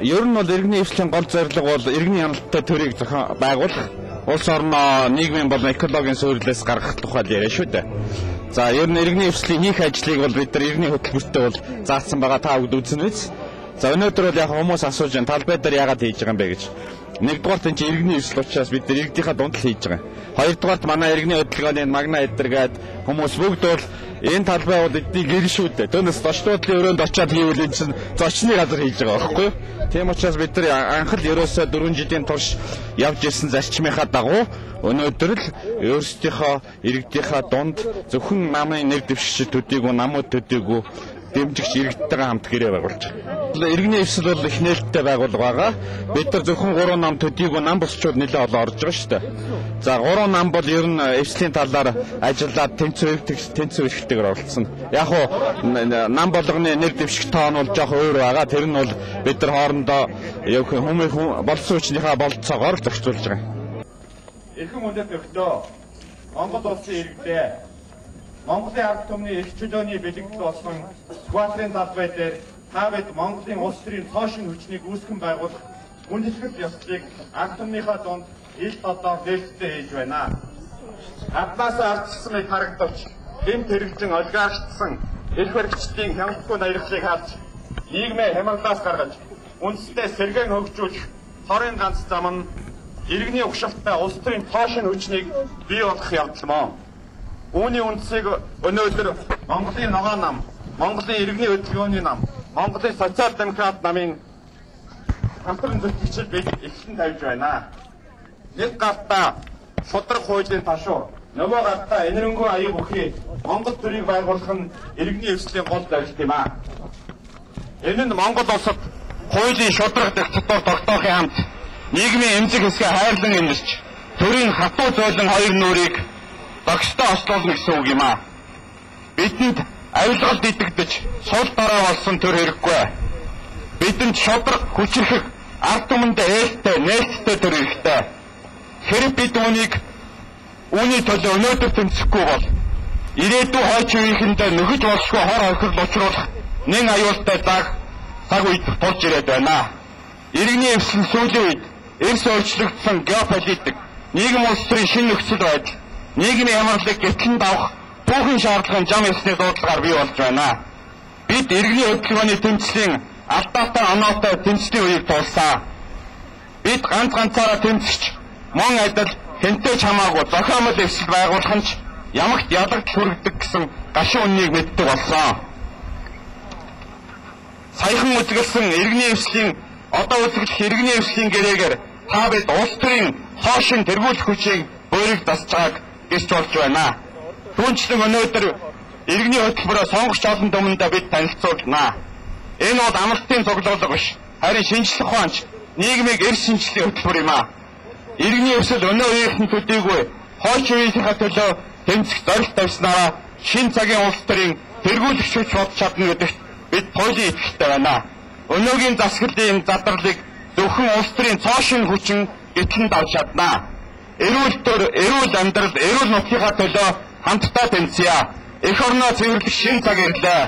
Ер нь бол иргэний эвслийн гол зорилго бол иргэний хяналттай төрийг зохион байгуулах, улс орноо нийгмийн болон экологийн суурилаас гаргах тухай яриа шүү дээ. За ер нь иргэний эвслийн хийх ажлыг бол бид нар иргэний хөтөлбөртөө бол заасан байгаа та бүгд үзнэ биз? За өнөөдөр бол яг хүмүүс асууж байна, талбай дээр яагаад хийж байгаа юм бэ гэж. Нэгдүгээрт энэ иргэний эвсэл учраас бид нар иргэдийнхаа дунд л хийж байгаа. Хоёрдугаарт манай иргэний хөдөлгөөний магна эдэргээд хүмүүс бүгд бол энэ талбай бол эдний гэр шүү дээ. Түүнээс зочдлын өрөөнд очиад хийвэл энэ чинь зочны газар хийж байгаа байхгүй юу? Тийм учраас бид нар анх л ерөөсөө 4 жилийн турш явж ирсэн зарчмынхаа дагуу өнөөдөр л өөрсдийнхөө иргэдийнхаа дунд зөвхөн намын нэр дэвшигч төдийгүй намууд төдийгүй дэмжигч иргэдтэйгээ хамт гэрээ байгуулж байгаа. Иргэний эвсэл бол их нээлттэй байгууллага байгаа. Бид нар зөвхөн 3 нам төдийгүй нам босчууд нэлээд олон орж байгаа шүү дээ. За 3 нам бол ер нь эвслийн талаар ажиллаад тэнцүү эрхтэйгээр оролцсон. Яг уу нам болгоны нэр дэвшигч тоон бол жоох өөр байгаа. Тэр нь бол бид нар хоорондоо хүмүүс болсон хүчнийхээ болцоогоор зохицуулж байгаа. Эрхэм хүндэт өгтөө Монгол улсын иргэдээ Монголын ард түмний эрх чөлөөний бэлэгдэл болсон Скватрын талбай дээр та бид Монголын улс төрийн цоошин хүчнийг үүсгэн байгуулах хүндэтгэл ёслолыг ард түмнийхээ дунд ил тодор нээлттэй хийж байна. Гаднаас ардчсан их харагдавч дэм тэрэгжин олигарчсан эрх баригчдын хямдгүй наярхлыг харж нийгмээ хямралаас гаргаж үндэстэй сэргээн хөгжүүлэх хорын ганц зам нь иргэний угшилттай улс төрийн цоошин хүчнийг бий болгох явдал мөн. Үүний үндсийг өнөөдөр Монголын ногоон нам, Монголын иргэний хөдөлгөөний нам, Монголын социал-демократ намын хамтран зөвлөгчид бид эхлэн тавьж байна. Нэг гартаа шудраг хуулийн ташуур, нөгөө гартаа энэрэнгүй аяг бүхий Монгол төрийг байгуулах нь иргэний эвслийн гол зорилт юм аа. Энэ нь Монгол улсад хуулийн шудраг тогтвор тогтоохын хамт нийгмийн эмзэг хэсгээ хайрлан эмзэж, төрийн хатуу зөөлөн хоёр нүрийг багштай ослуулна гэсэн үг юм аа. Бидэнд авилгалд итгэдэж сул дараа болсон төр хэрэггүй. Бидэнд шудраг хүчрэх ард түмэнд ээлтэй, нээлттэй төр хэрэгтэй. Хэрэг бид үүний төлөө өнөөдөр тэмцэхгүй бол ирээдүйн хойч үеийнхэндээ нөхөж болшгүй хор хохирол учруулах нэн аюултай цаг үед тулж ирээд байна. Иргэний эвсэл сүүлийн үед эрс өөрчлөгдсөн геополитик, нийгэм улс төрийн шинэ нөхцөл байдал, нийгмийн хямралыг гэтлэн давах түүхэн шаардлагын зам ёсны дуудлагаар бий болж байна. Бид иргэний хөдөлгөөний тэмцлийн алдаатай оноотой тэмцлийн үеийг туулсан. Бид ганцаараа тэмцэж мөн адил хэнтэй ч хамаагүй зохиомжтой эвсэл байгуулах нь ямагт ялагд хүргэдэг гэсэн гашуун үннийг мэддэг болсон. Саяхан үзгэлсэн иргэний эвслийн одоо үзэгдэх иргэний эвслийн гэрээгээр та бид улс төрийн хоошин тэргүүлэх хүчийг өөрийг засж байгааг гэрч болж байна. Түүнчлэн өнөөдөр иргэний хөтөлбөрөөр сонгогч олон түмэндээ бид танилцуулнаа. Энэ бол амралтын цуглуулга биш, харин шинжлэх ухаанч, нийгмийг эрс шинжлэлийн хөтөлбөр юм аа. Иргэний эвсэл өнөө үеийнхэн төдийгүй хойч үеийнхээ төлөө тэмцэх зорилт тавьснараа шинэ цагийн улс төрийн тэргүүлэгч хүч болж чадна гэдэгт бид туйлын итгэлтэй байна. Өнөөгийн засаглалын задралыг зөвхөн улс төрийн цоошин хүчин гэтлэн давж чадна. Эрүүл төр, эрүүл амьдрал, эрүүл нутгийнхаа төлөө хамтдаа тэмцье. Эх орноо цэвэрлэх шинэ цаг ирлээ.